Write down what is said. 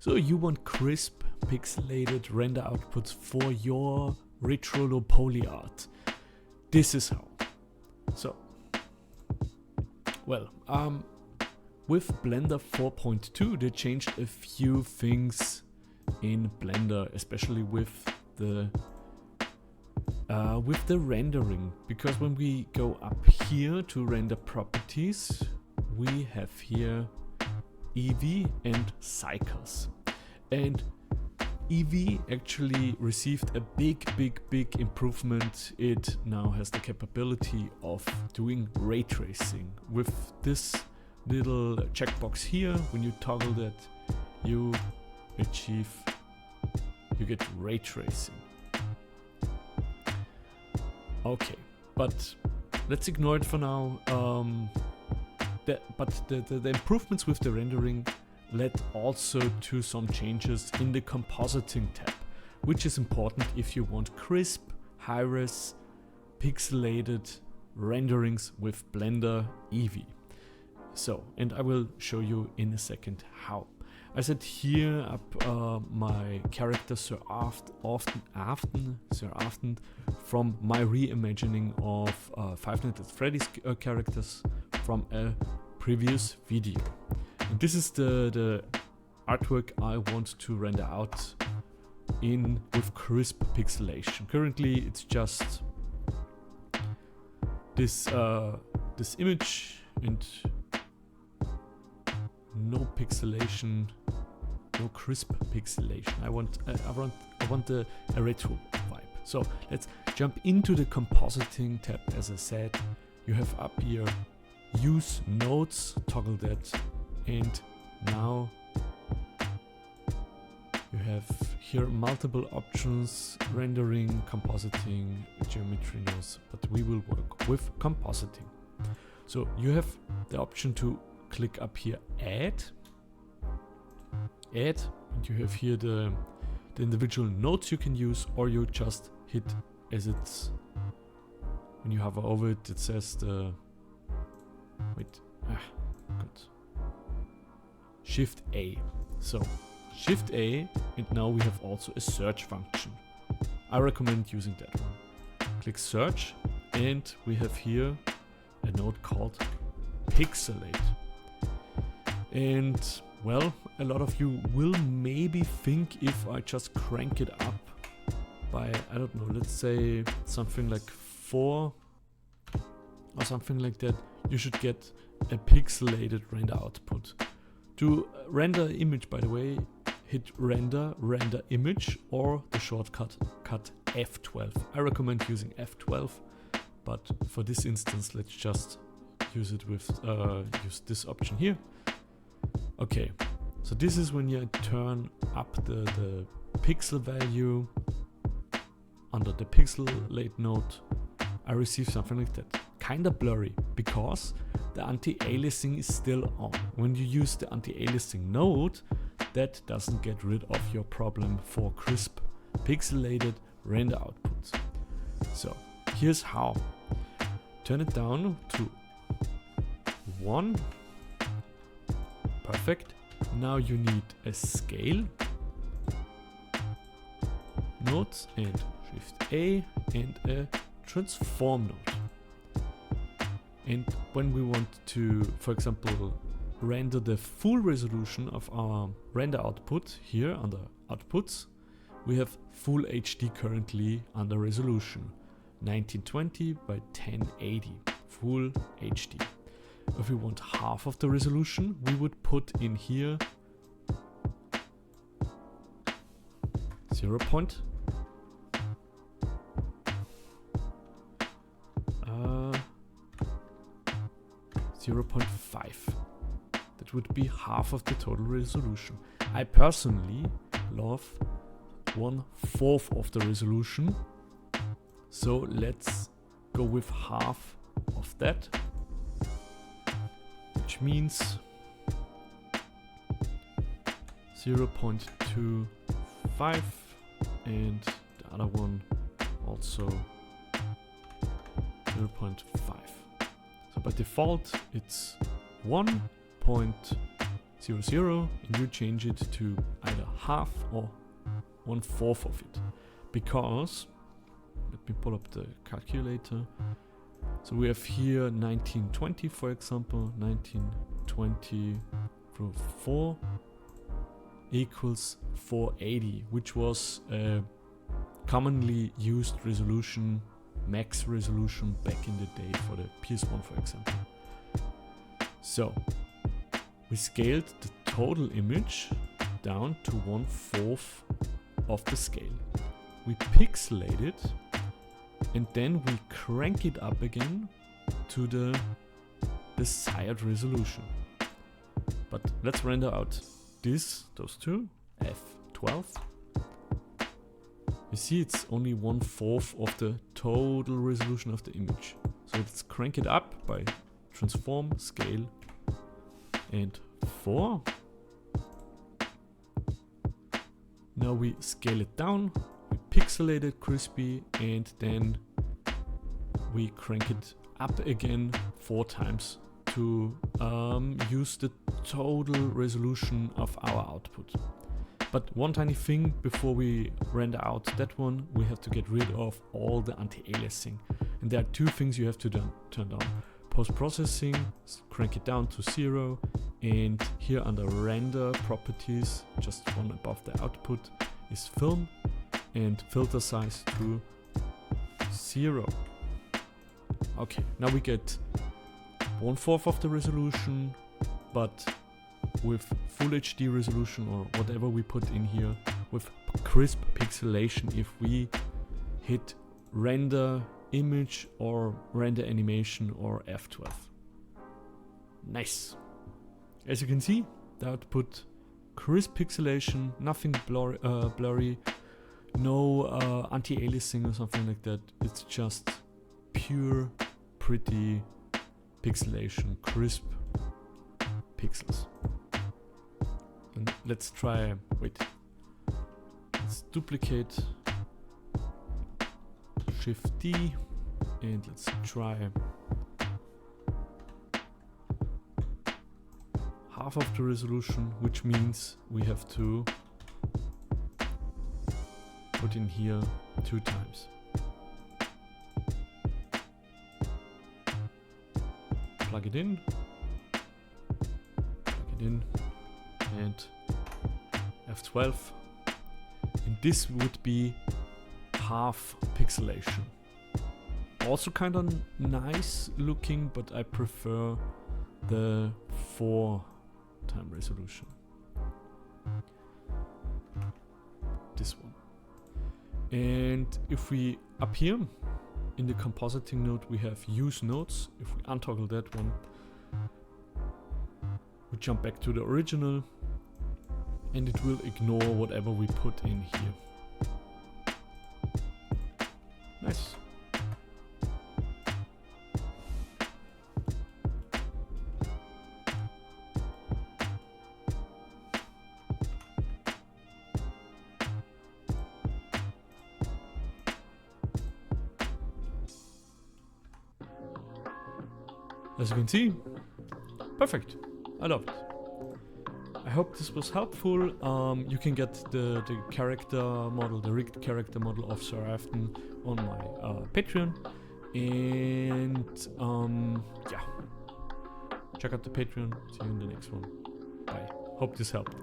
So you want crisp, pixelated render outputs for your retro low poly art. This is how. So, well, with Blender 4.2 they changed a few things in Blender, especially with the rendering, because when we go up here to render properties, we have here Eevee and cycles, and Eevee actually received a big improvement. It now has the capability of doing ray tracing. With this little checkbox here, when you toggle that, you get ray tracing. Okay, but let's ignore it for now. The improvements with the rendering led also to some changes in the compositing tab, which is important if you want crisp, high-res, pixelated renderings with Blender Eevee. So, and I will show you in a second how. I set here up my character Sir Afton from my reimagining of Five Nights at Freddy's characters from a previous video. And this is the artwork I want to render out with crisp pixelation. Currently it's just this image and no pixelation, no crisp pixelation. I want a retro vibe. So let's jump into the compositing tab. As I said, you have up here use nodes, toggle that, and now you have here multiple options: rendering, compositing, geometry nodes, but we will work with compositing. So you have the option to click up here add, and you have here the individual nodes you can use, or you just hit as it's, when you hover over it, it says the good. Shift A. So Shift A, and now we have also a search function. I recommend using that one. Click search, and we have here a node called Pixelate. And well, a lot of you will maybe think if I just crank it up by, I don't know, let's say something like 4 or something like that, you should get a pixelated render output. To render image, by the way, hit render image, or the shortcut F12. I recommend using F12, but for this instance, let's just use it with use this option here. Okay, so this is when you turn up the pixel value under the pixelate node. I receive something like that. Kinda blurry because the anti-aliasing is still on. When you use the anti-aliasing node, that doesn't get rid of your problem for crisp pixelated render outputs. So here's how. Turn it down to 1. Perfect. Now you need a scale node and Shift A and a transform node. And when we want to, for example, render the full resolution of our render output here under outputs, we have full HD currently under resolution 1920 by 1080 full HD. If we want half of the resolution, we would put in here 0.5. That would be half of the total resolution. I personally love 1/4 of the resolution, so let's go with half of that, which means 0.25, and the other one also 0.5. So by default it's 1.0 0, 0, and you change it to either half or 1/4 of it. Because, let me pull up the calculator. So we have here 1920, for example, 1920 through 4 equals 480, which was a commonly used resolution, max resolution back in the day for the PS1, for example. So we scaled the total image down to 1/4 of the scale. We pixelate it and then we crank it up again to the desired resolution. But let's render out those two, F12. You see it's only 1/4 of the total resolution of the image. So let's crank it up by transform, scale, and 4. Now we scale it down, we pixelate it crispy, and then we crank it up again 4 times to use the total resolution of our output. But one tiny thing before we render out that one, we have to get rid of all the anti-aliasing. And there are 2 things you have to turn down. Post-processing, crank it down to 0, and here under render properties, just one above the output, is film, and filter size to 0. Okay, now we get 1/4 of the resolution, but with full HD resolution or whatever we put in here, with crisp pixelation if we hit render image or render animation or F12. Nice. As you can see, the output crisp pixelation, nothing blurry, no anti-aliasing or something like that. It's just pure, pretty pixelation, crisp pixels. And let's try, let's duplicate, Shift D, and let's try half of the resolution, which means we have to put in here 2 times. Plug it in, and F12, and this would be half pixelation. Also kind of nice looking, but I prefer the 4-time resolution. This one. And if we up here in the compositing node we have use nodes. If we untoggle that one, we jump back to the original, and it will ignore whatever we put in here. Nice. As you can see, perfect. I love it. I hope this was helpful. You can get the character model, the rigged character model of Sir Afton on my Patreon. And yeah, check out the Patreon. See you in the next one. Bye. Hope this helped.